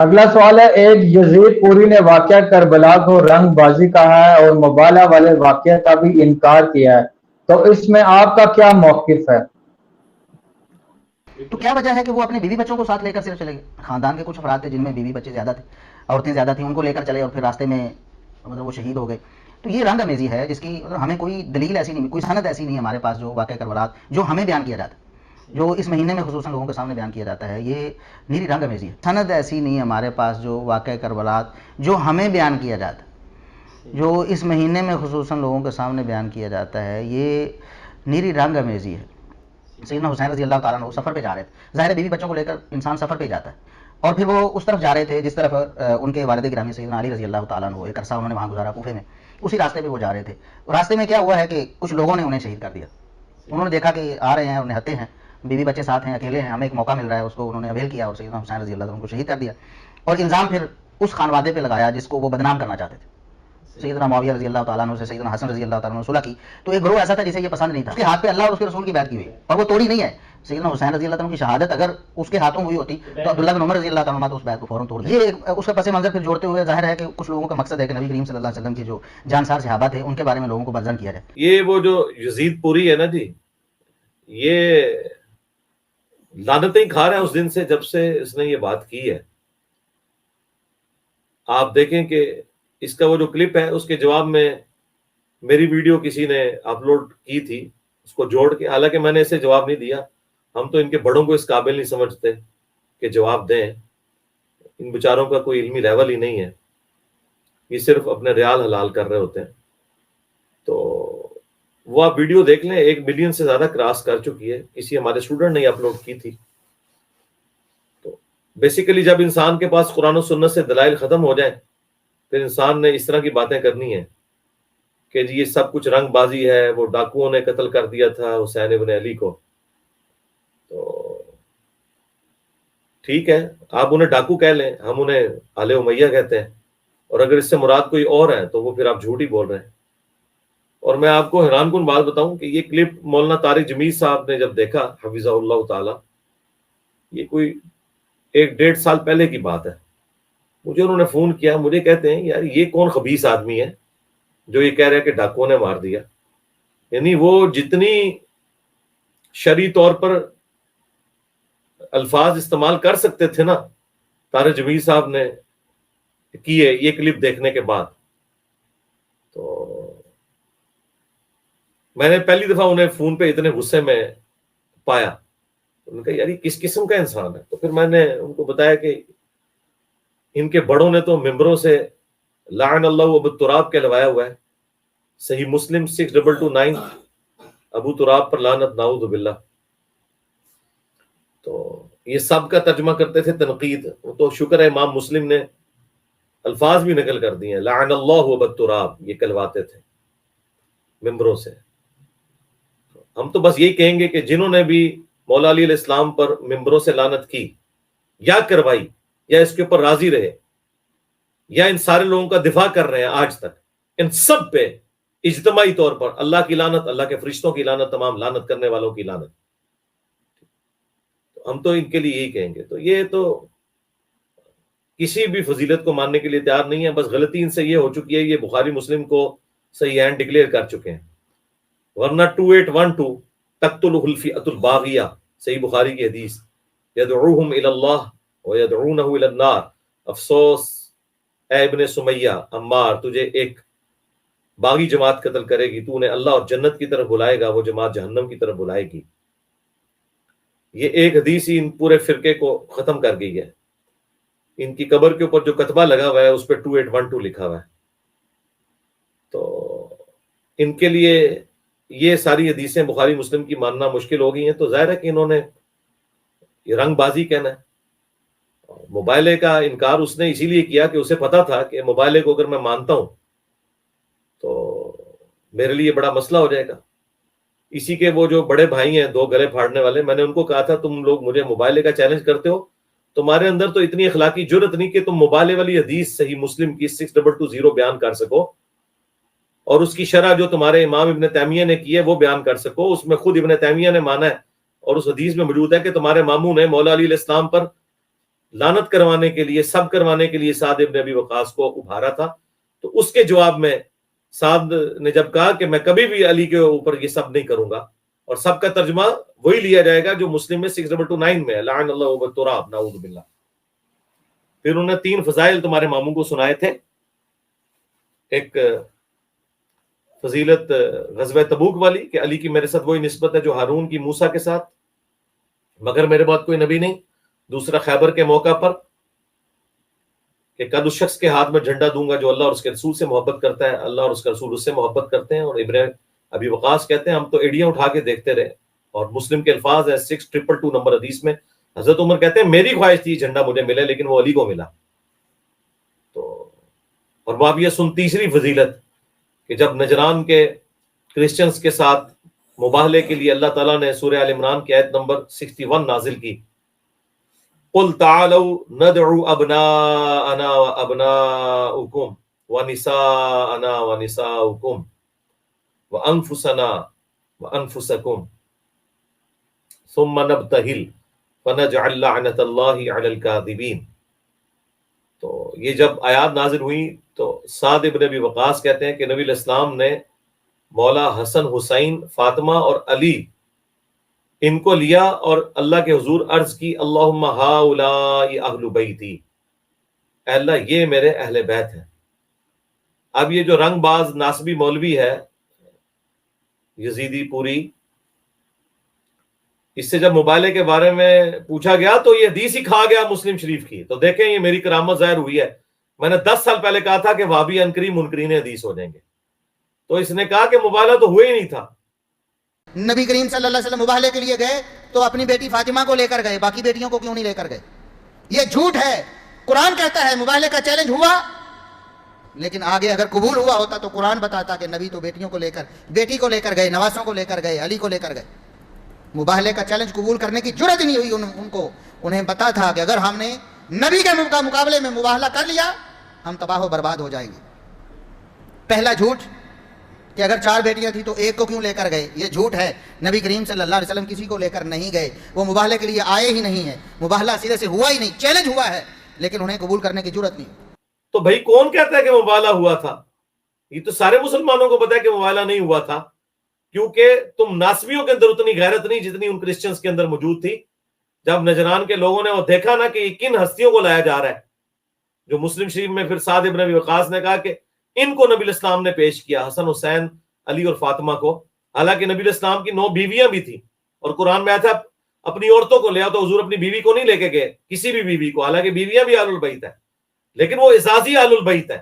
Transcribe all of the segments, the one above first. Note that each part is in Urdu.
اگلا سوال ہے، ایک یزید پوری نے واقعہ کربلا کو رنگ بازی کہا ہے اور مبالغہ والے واقعہ کا بھی انکار کیا ہے، تو اس میں آپ کا کیا موقف ہے؟ تو کیا وجہ ہے کہ وہ اپنے بیوی بچوں کو ساتھ لے کر صرف چلے گئے؟ خاندان کے کچھ افراد تھے جن میں بیوی بچے زیادہ تھے، عورتیں زیادہ تھیں، ان کو لے کر چلے اور پھر راستے میں مطلب وہ شہید ہو گئے. تو یہ رنگ امیزی ہے جس کی ہمیں کوئی دلیل ایسی نہیں، کوئی سند ایسی نہیں ہے ہمارے پاس جو واقعہ کربلا جو ہمیں بیان کیا جاتا ہے، جو اس مہینے میں خصوصاً لوگوں کے سامنے بیان کیا جاتا ہے، یہ نیری رنگ امیزی ہے. سند ایسی نہیں ہے ہمارے پاس جو واقعہ کربلا جو ہمیں بیان کیا جاتا ہے، جو اس مہینے میں خصوصاً لوگوں کے سامنے بیان کیا جاتا ہے، یہ نیری رنگ امیزی ہے. سیدنا حسین رضی اللہ تعالیٰ عنہ سفر پہ جا رہے تھے، ظاہر ہے بیوی بچوں کو لے کر انسان سفر پہ جاتا ہے، اور پھر وہ اس طرف جا رہے تھے جس طرف ان کے والد گرامی سیدنا علی رضی اللہ تعالیٰ عنہ ایک عرصہ انہوں نے وہاں گزارا کوفے میں، اسی راستے پہ وہ جا رہے تھے. راستے میں کیا ہوا ہے کہ کچھ لوگوں نے انہیں شہید کر دیا. انہوں نے دیکھا کہ آ رہے ہیں اور نہتے ہیں، بیوی بچے ساتھ ہیں، اکیلے ہیں، ہمیں ایک موقع مل رہا ہے، اس کو انہوں نے اویل کیا اور سیدنا حسین رضی اللہ عنہ کو شہید کر دیا. اور الزام پھر اس خانوادے پہ لگایا جس کو وہ بدنام کرنا چاہتے تھے. سیدنا معاویہ رضی اللہ تعالیٰ عنہ سے سیدنا حسن رضی اللہ تعالیٰ عنہ صلح کی، تو ایک گروہ ایسا تھا جسے یہ پسند نہیں تھا. اس کے ہاتھ پہ اللہ اور اس کے رسول کی بیعت کی ہوئی اور وہ توڑی نہیں ہے. سیدنا حسین رضی اللہ تعالیٰ عنہ کی شہادت اگر اس کے ہاتھوں ہوئی ہوتی تو عبداللہ بن عمر رضی اللہ تعالیٰ عنہ اس بیعت کو فوراً توڑ دیا. یہ اس کا پس منظر پھر جوڑتے ہوئے ظاہر ہے کہ کچھ لوگوں کا مقصد ہے کہ نبی کریم صلی اللہ علیہ وسلم کی جو جانسار صحابہ تھے ان کے بارے میں لوگوں کو بدظن کیا جائے. یہ وہ جو یزید پوری ہے نا جی، یہ لعنتیں کھا رہا ہے اس دن سے جب سے اس نے یہ بات کی ہے. آپ دیکھیں کہ اس کا وہ جو کلپ ہے اس کے جواب میں میری ویڈیو کسی نے اپلوڈ کی تھی اس کو جوڑ کے، حالانکہ میں نے اسے جواب نہیں دیا. ہم تو ان کے بڑوں کو اس قابل نہیں سمجھتے کہ جواب دیں. ان بیچاروں کا کوئی علمی لیول ہی نہیں ہے، یہ صرف اپنے ریال حلال کر رہے ہوتے ہیں. تو وہ آپ ویڈیو دیکھ لیں، 1 ملین سے زیادہ کراس کر چکی ہے، کسی ہمارے اسٹوڈنٹ نے اپلوڈ کی تھی. تو بیسیکلی جب انسان کے پاس قرآن و سنت سے دلائل ختم ہو جائیں پھر انسان نے اس طرح کی باتیں کرنی ہیں کہ جی یہ سب کچھ رنگ بازی ہے، وہ ڈاکوؤں نے قتل کر دیا تھا حسین ابن علی کو. تو ٹھیک ہے، آپ انہیں ڈاکو کہہ لیں، ہم انہیں آل امیہ کہتے ہیں، اور اگر اس سے مراد کوئی اور ہے تو وہ پھر آپ جھوٹ ہی بول رہے ہیں. اور میں آپ کو حیران کن بات بتاؤں کہ یہ کلپ مولانا طارق جمیل صاحب نے جب دیکھا حفظہ اللہ تعالی، یہ کوئی 1-1.5 سال پہلے کی بات ہے، مجھے انہوں نے فون کیا، مجھے کہتے ہیں یار یہ کون خبیث آدمی ہے جو یہ کہہ رہا ہے کہ ڈاکوؤں نے مار دیا. یعنی وہ جتنی شرعی طور پر الفاظ استعمال کر سکتے تھے نا طارق جمیل صاحب نے کیے یہ کلپ دیکھنے کے بعد. تو میں نے پہلی دفعہ انہیں فون پہ اتنے غصے میں پایا. انہوں نے کہا یار یہ کس قسم کا انسان ہے. تو پھر میں نے ان کو بتایا کہ ان کے بڑوں نے تو ممبروں سے لعن اللہ ابو تراب کہلوایا ہوا ہے. صحیح مسلم 6229 ابو تراب پر لعنت نعوذ باللہ. تو یہ سب کا ترجمہ کرتے تھے تنقید. تو شکر ہے امام مسلم نے الفاظ بھی نقل کر دیے ہیں، لعن اللہ ابو تراب یہ کہلواتے تھے ممبروں سے. ہم تو بس یہی کہیں گے کہ جنہوں نے بھی مولا علی علیہ السلام پر ممبروں سے لعنت کی یا کروائی یا اس کے اوپر راضی رہے یا ان سارے لوگوں کا دفاع کر رہے ہیں آج تک، ان سب پہ اجتماعی طور پر اللہ کی لعنت، اللہ کے فرشتوں کی لعنت، تمام لعنت کرنے والوں کی لعنت. ہم تو ان کے لیے یہی کہیں گے. تو یہ تو کسی بھی فضیلت کو ماننے کے لیے تیار نہیں ہے، بس غلطی ان سے یہ ہو چکی ہے یہ بخاری مسلم کو صحیح ہینڈ ڈکلیئر کر چکے ہیں. ورنہ 2812 تقتلہ الفئۃ الباغیہ صحیح بخاری کی حدیث، یدعوہم الی اللہ ویدعونہ الی النار. افسوس اے ابن سمیہ عمار، تجھے ایک باغی جماعت قتل کرے گی، تو نے اللہ اور جنت کی طرف بلائے گا، وہ جماعت جہنم کی طرف بلائے گی. یہ ایک حدیث ہی ان پورے فرقے کو ختم کر گئی ہے. ان کی قبر کے اوپر جو کتبہ لگا ہوا ہے اس پہ 2812 لکھا ہوا ہے. تو ان کے لیے یہ ساری حدیثیں بخاری مسلم کی ماننا مشکل ہو گئی ہیں. تو ظاہر ہے کہ انہوں نے یہ رنگ بازی کہنا ہے. مبالغے کا انکار اس نے اسی لیے کیا کہ اسے پتا تھا کہ مبالغے کو اگر میں مانتا ہوں تو میرے لیے بڑا مسئلہ ہو جائے گا. اسی کے وہ جو بڑے بھائی ہیں 2 گلے پھاڑنے والے، میں نے ان کو کہا تھا تم لوگ مجھے مبالغے کا چیلنج کرتے ہو، تمہارے اندر تو اتنی اخلاقی جرت نہیں کہ تم مبالغے والی حدیث صحیح مسلم کی 6220 بیان کر سکو اور اس کی شرح جو تمہارے امام ابن تیمیہ نے کی ہے وہ بیان کر سکو. اس میں خود ابن تیمیہ نے مانا ہے اور اس حدیث میں موجود ہے کہ تمہارے ماموں نے مولا علی علیہ السلام پر لعنت کروانے کے لیے، سب کروانے کے لیے سعد ابن ابی وقاص کو ابھارا تھا. تو اس کے جواب میں سعد نے جب کہا کہ میں کبھی بھی علی کے اوپر یہ سب نہیں کروں گا، اور سب کا ترجمہ وہی لیا جائے گا جو مسلم میں 6229 میں ہے، لعن اللہ ابو التراب، نعوذ باللہ. پھر انہوں نے 3 فضائل تمہارے ماموں کو سنائے تھے. ایک فضیلت غزوہ تبوک والی کہ علی کی میرے ساتھ وہی نسبت ہے جو ہارون کی موسیٰ کے ساتھ، مگر میرے بعد کوئی نبی نہیں. دوسرا خیبر کے موقع پر کہ کل اس شخص کے ہاتھ میں جھنڈا دوں گا جو اللہ اور اس کے رسول سے محبت کرتا ہے، اللہ اور اس کا رسول اس سے محبت کرتے ہیں. اور ابن ابی وقاص کہتے ہیں ہم تو ایڑیاں اٹھا کے دیکھتے رہے. اور مسلم کے الفاظ ہیں 6222 نمبر حدیث میں، حضرت عمر کہتے ہیں میری خواہش تھی جھنڈا مجھے ملے لیکن وہ علی کو ملا. تو اور معاویہ سن تیسری فضیلت کہ جب نجران کے کرسچنز کے ساتھ مباہلے کے لیے اللہ تعالیٰ نے سورہ آل عمران کی آیت نمبر 61 نازل کی، قل تعالوا ندعو ابناءنا وابناءکم ونساءنا ونساءکم وانفسنا وانفسکم ثم نبتہل فنجعل لعنت اللہ علی الکاذبین. تو یہ جب آیات نازل ہوئی تو سعد ابن ابی وقاص کہتے ہیں کہ نبی علیہ السلام نے مولا حسن، حسین، فاطمہ اور علی ان کو لیا اور اللہ کے حضور عرض کی اللہم ہؤلاء اہل بیتی، اے اللہ یہ میرے اہل بیت ہیں. اب یہ جو رنگ باز ناسبی مولوی ہے یزیدی پوری، اس سے جب مبالغے کے بارے میں پوچھا گیا تو یہ حدیث ہی کھا گیا مسلم شریف کی. تو دیکھیں یہ میری کرامت ظاہر ہوئی ہے. میں نے 10 سال پہلے کہا تھا کہ وہابی عنقریب منکرین حدیث ہو جائیں گے، تو اس نے کہا کہ مبالغہ تو ہوا ہی نہیں تھا. نبی کریم صلی اللہ علیہ وسلم مباہلے کے لیے گئے تو اپنی بیٹی فاطمہ کو لے کر گئے، باقی بیٹیوں کو کیوں نہیں لے کر گئے؟ یہ جھوٹ ہے. قرآن کہتا ہے مباہلے کا چیلنج ہوا، لیکن آگے اگر قبول ہوا ہوتا تو قرآن بتاتا کہ نبی تو بیٹیوں کو لے کر، بیٹی کو لے کر گئے، نواسوں کو لے کر گئے، علی کو لے کر گئے. مباہلے کا چیلنج قبول کرنے کی جرات ہی نہیں ہوئی ان کو. انہیں پتا تھا کہ اگر ہم نے نبی کے مقابلے میں مباہلہ کر لیا ہم تباہ و برباد ہو جائیں گے. پہلا جھوٹ کہ اگر 4 بیٹیاں تھیں تو ایک کو کیوں لے کر گئے، یہ جھوٹ ہے. نبی کریم صلی اللہ علیہ وسلم کسی کو لے کر نہیں گئے، وہ مباہلے کے لیے آئے ہی نہیں ہیں، مباہلہ سرے سے ہوا ہی نہیں، چیلنج ہوا ہے لیکن انہیں قبول کرنے کی جرات نہیں. تو بھائی کون کہتا ہے کہ مبالغہ ہوا تھا؟ یہ تو سارے مسلمانوں کو پتا ہے کہ مبالغہ نہیں ہوا تھا، کیونکہ تم ناسبیوں کے اندر اتنی غیرت نہیں جتنی ان کرسچنز کے اندر موجود تھی. جب نجران کے لوگوں نے وہ دیکھا نا کہ یہ کن ہستیوں کو لایا جا رہا ہے، جو مسلم شریف میں پھر سعد ابن ابی وقاص نے کہا کہ ان کو نبی الاسلام نے پیش کیا، حسن، حسین، علی اور فاطمہ کو. حالانکہ نبی الاسلام کی 9 بیویاں بھی تھیں اور قرآن میں آیا تھا اپنی عورتوں کو لے آؤ، تو حضور اپنی بیوی کو نہیں لے کے گئے، کسی بھی بیوی کو، حالانکہ بیویاں بھی آل البیت ہے لیکن وہ اعزازی آل البیت ہے،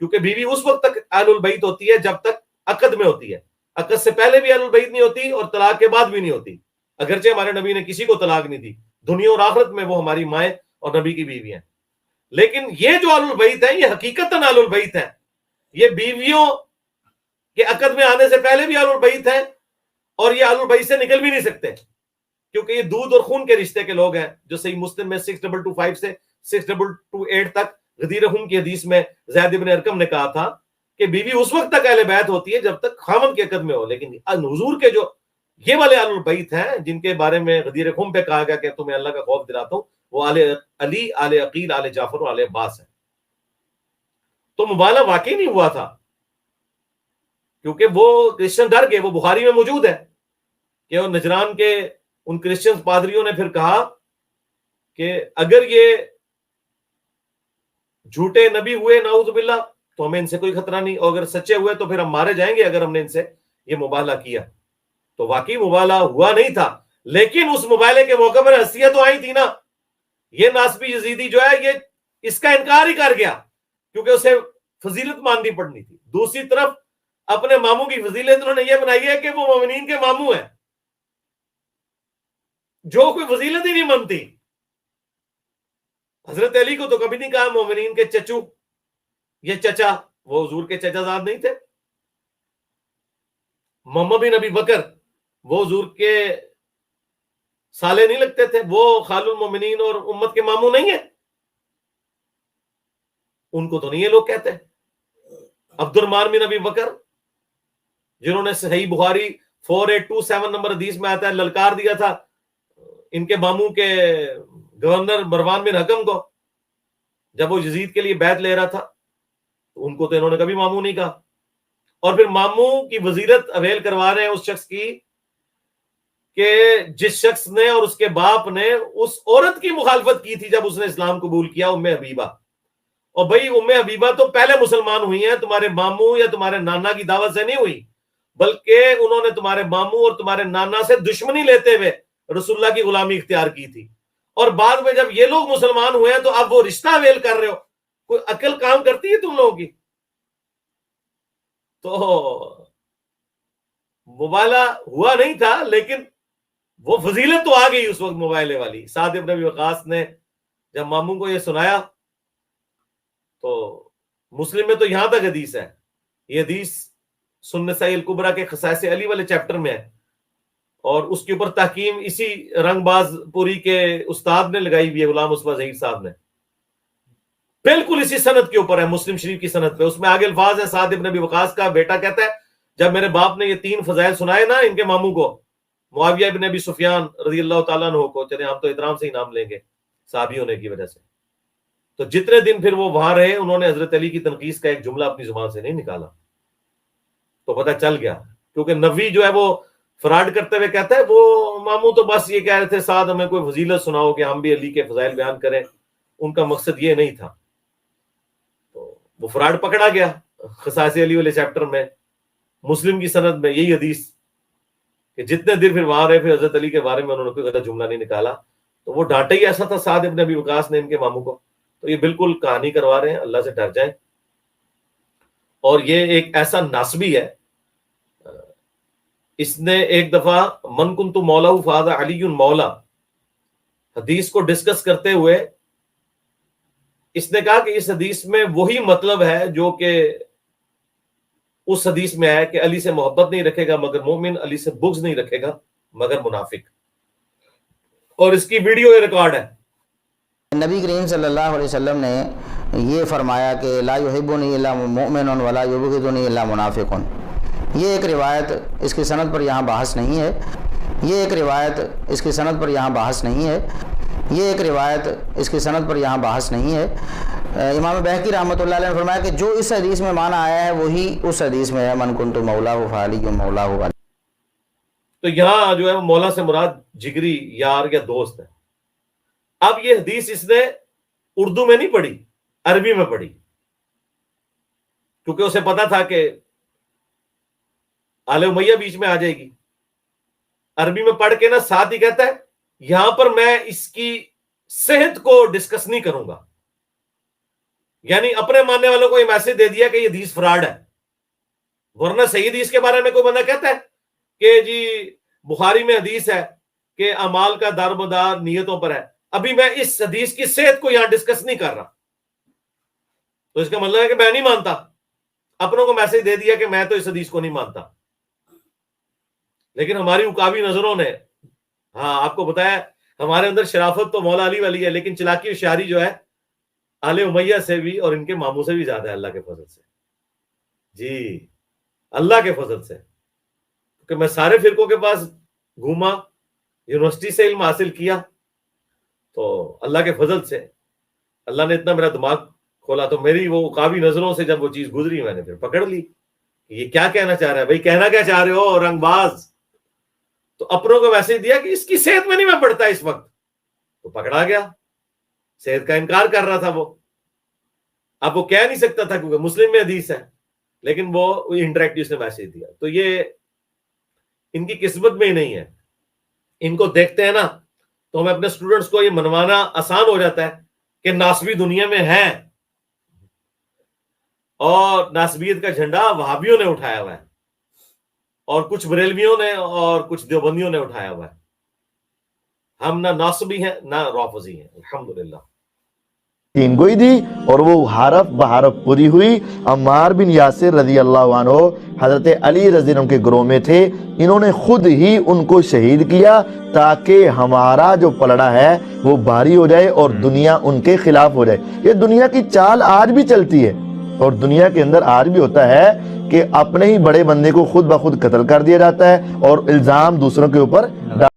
کیونکہ بیوی اس وقت تک آل البیت ہوتی ہے جب تک عقد میں ہوتی ہے. عقد سے پہلے بھی آل البیت نہیں ہوتی اور طلاق کے بعد بھی نہیں ہوتی، اگرچہ ہمارے نبی نے کسی کو طلاق نہیں دی، دنیا اور آخرت میں وہ ہماری مائیں اور نبی کی بیوی ہیں. لیکن یہ جو آل البیت ہیں یہ حقیقتاً آل البیت ہیں، یہ بیویوں کے عقد میں آنے سے پہلے بھی آل البیت ہیں اور یہ آل البیت سے نکل بھی نہیں سکتے، کیونکہ یہ دودھ اور خون کے رشتے کے لوگ ہیں. جو صحیح مسلم میں 6225 سے 6228 تک غدیر خون کی حدیث میں زید بن ارقم نے کہا تھا کہ بیوی اس وقت تک اہل بیت ہوتی ہے جب تک خاوند کے عقد میں ہو. لیکن حضور کے جو یہ والے آل البیت ہیں جن کے بارے میں غدیر خون پہ کہا گیا کہ تمہیں اللہ کا خوف دلاتا ہوں، وہ آل علی، آل عقیل، آل جعفر اور آل عباس ہیں. تو مبالغہ واقعی نہیں ہوا تھا، کیونکہ وہ کرسچن ڈر گئے. وہ بخاری میں موجود ہے کہ وہ نجران کے ان کرسچن پادریوں نے پھر کہا کہ اگر یہ جھوٹے نبی ہوئے نعوذ باللہ تو ہمیں ان سے کوئی خطرہ نہیں، اور اگر سچے ہوئے تو پھر ہم مارے جائیں گے اگر ہم نے ان سے یہ مبالغہ کیا. تو واقعی مبالغہ ہوا نہیں تھا، لیکن اس مبالغے کے موقع پر ہستیاں تو آئی تھی نا. یہ ناسبی یزیدی جو ہے یہ اس کا انکار ہی کر گیا کیونکہ اسے فضیلت ماننی پڑنی تھی. دوسری طرف اپنے ماموں کی فضیلت انہوں نے یہ بنائی ہے کہ وہ مومنین کے ماموں ہیں، جو کوئی فضیلت ہی نہیں مانتی. حضرت علی کو تو کبھی نہیں کہا مومنین کے چچو یہ چچا، وہ حضور کے چچا زاد نہیں تھے. محمد بن ابی بکر وہ حضور کے سالے نہیں لگتے تھے، وہ خال المومنین اور امت کے ماموں نہیں ہیں. ان کو تو نہیں یہ لوگ کہتے. عبد الرحمن بن ابی بکر جنہوں نے صحیح بخاری 4827 نمبر حدیث میں آتا ہے للکار دیا تھا ان کے ماموں کے گورنر مروان بن حکم کو جب وہ یزید کے لیے بیعت لے رہا تھا تو ان کو تو انہوں نے کبھی ماموں نہیں کہا، اور پھر ماموں کی وزیرت اویل کروا رہے ہیں اس شخص کی کہ جس شخص نے اور اس کے باپ نے اس عورت کی مخالفت کی تھی جب اس نے اسلام قبول کیا، ام حبیبہ. اور بھائی ام حبیبہ تو پہلے مسلمان ہوئی ہیں، تمہارے ماموں یا تمہارے نانا کی دعوت سے نہیں ہوئی، بلکہ انہوں نے تمہارے ماموں اور تمہارے نانا سے دشمنی لیتے ہوئے رسول اللہ کی غلامی اختیار کی تھی. اور بعد میں جب یہ لوگ مسلمان ہوئے ہیں تو اب وہ رشتہ اویل کر رہے ہو. کوئی عقل کام کرتی ہے تم لوگوں کی؟ تو مبالہ ہوا نہیں تھا، لیکن وہ فضیلت تو آ گئی اس وقت مبالے والی. سعد بن ابی وقاص نے جب ماموں کو یہ سنایا تو مسلم میں تو یہاں تک حدیث ہے، یہ حدیث سنن نسائی الکبریٰ کے خصائص علی والے چیپٹر میں ہے، اور اس کے اوپر تحکیم اسی رنگ باز پوری کے استاد نے لگائی ہوئی ہے، غلام مصطفیٰ ظہیر صاحب نے. بالکل اسی سند کے اوپر ہے، مسلم شریف کی سند پہ. اس میں آگے الفاظ ہے، سعد بن ابی وقاص کا بیٹا کہتا ہے جب میرے باپ نے یہ 3 فضائل سنائے نا ان کے ماموں کو، معاویہ بن ابی سفیان رضی اللہ تعالیٰ عنہ کو، چلے ہم تو احترام سے ہی نام لیں گے صحابی ہونے کی وجہ سے، تو جتنے دن پھر وہ وہاں رہے انہوں نے حضرت علی کی تنقیص کا ایک جملہ اپنی زبان سے نہیں نکالا. تو پتہ چل گیا، کیونکہ نبی جو ہے وہ فراڈ کرتے ہوئے کہتا ہے وہ ماموں تو بس یہ کہہ رہے تھے ساتھ ہمیں کوئی فضیلت سناؤ کہ ہم بھی علی کے فضائل بیان کریں، ان کا مقصد یہ نہیں تھا. تو وہ فراڈ پکڑا گیا. خصائص علی والے چیپٹر میں مسلم کی سند میں یہی حدیث کہ جتنے دن پھر وہاں رہے پھر حضرت علی کے بارے میں انہوں نے کوئی غلط جملہ نہیں نکالا. تو وہ ڈانٹا ہی ایسا تھا سعد بن ابی وقاص نے ان کے ماموں کو. تو یہ بالکل کہانی کروا رہے ہیں، اللہ سے ڈر جائیں. اور یہ ایک ایسا ناسبی ہے، اس نے ایک دفعہ من کنت مولا فہذا علی مولا حدیث کو ڈسکس کرتے ہوئے اس نے کہا کہ اس حدیث میں وہی مطلب ہے جو کہ اس حدیث میں ہے کہ علی سے محبت نہیں رکھے گا مگر مومن، علی سے بغض نہیں رکھے گا مگر منافق. اور اس کی ویڈیو ریکارڈ ہے. نبی کریم صلی اللہ علیہ وسلم نے یہ فرمایا کہ لا یحبنی الا مؤمن ولا یبغضنی الا منافق. یہ ایک روایت اس کی سند پر یہاں بحث نہیں ہے، یہ ایک روایت اس کی سند پر یہاں بحث نہیں ہے، یہ ایک روایت اس کی سند پر یہاں بحث نہیں ہے. امام بہقی رحمۃ اللہ علیہ نے فرمایا کہ جو اس حدیث میں معنی آیا ہے وہی اس حدیث میں ہے، من کنت مولاہ فعلی مولاہ علی. تو یہاں جو ہے مولا سے مراد جگری یار یا دوست ہے. اب یہ حدیث اس نے اردو میں نہیں پڑھی، عربی میں پڑھی، کیونکہ اسے پتا تھا کہ آل امیہ بیچ میں آ جائے گی. عربی میں پڑھ کے نا ساتھ ہی کہتا ہے یہاں پر میں اس کی صحت کو ڈسکس نہیں کروں گا. یعنی اپنے ماننے والوں کو یہ میسج دے دیا کہ یہ حدیث فراڈ ہے. ورنہ صحیح حدیث کے بارے میں کوئی بندہ کہتا ہے کہ جی بخاری میں حدیث ہے کہ اعمال کا دار مدار نیتوں پر ہے، ابھی میں اس حدیث کی صحت کو یہاں ڈسکس نہیں کر رہا، تو اس کا مطلب ہے کہ میں نہیں مانتا. اپنوں کو میسج دے دیا کہ میں تو اس حدیث کو نہیں مانتا. لیکن ہماری عقابی نظروں نے، ہاں آپ کو بتایا ہمارے اندر شرافت تو مولا علی والی ہے، لیکن چلاکی ہوشیاری جو ہے آل امیہ سے بھی اور ان کے ماموں سے بھی زیادہ ہے اللہ کے فضل سے. جی اللہ کے فضل سے، کہ میں سارے فرقوں کے پاس گھوما، یونیورسٹی سے علم حاصل کیا، تو اللہ کے فضل سے اللہ نے اتنا میرا دماغ کھولا. تو میری وہ عقابی نظروں سے جب وہ چیز گزری میں نے پھر پکڑ لی کہ یہ کیا کہنا چاہ رہا ہے بھائی، کہنا کیا چاہ رہے ہو رنگ باز. تو اپنوں کو میسج دیا کہ اس کی صحت میں نہیں میں پڑھتا اس وقت، تو پکڑا گیا. صحت کا انکار کر رہا تھا وہ. اب وہ کہہ نہیں سکتا تھا کیونکہ مسلم میں حدیث ہے، لیکن وہ انڈائریکٹلی اس نے میسج دیا. تو یہ ان کی قسمت میں ہی نہیں ہے. ان کو دیکھتے ہیں نا تو ہمیں اپنے اسٹوڈنٹس کو یہ منوانا آسان ہو جاتا ہے کہ ناسبی دنیا میں ہیں، اور ناسبیت کا جھنڈا وہابیوں نے اٹھایا ہوا ہے، اور کچھ بریلویوں نے اور کچھ دیوبندیوں نے اٹھایا ہوا ہے. ہم نہ ناسبی ہیں نہ رافضی ہیں، الحمدللہ. تین گوئی دی اور وہ حرف بحرف پوری ہوئی. عمار بن یاسر رضی اللہ عنہ حضرت علی رضی اللہ عنہ کے گروہ میں تھے. انہوں نے خود ہی ان کو شہید کیا تاکہ ہمارا جو پلڑا ہے وہ بھاری ہو جائے اور دنیا ان کے خلاف ہو جائے. یہ دنیا کی چال آج بھی چلتی ہے، اور دنیا کے اندر آج بھی ہوتا ہے کہ اپنے ہی بڑے بندے کو خود بخود قتل کر دیا جاتا ہے اور الزام دوسروں کے اوپر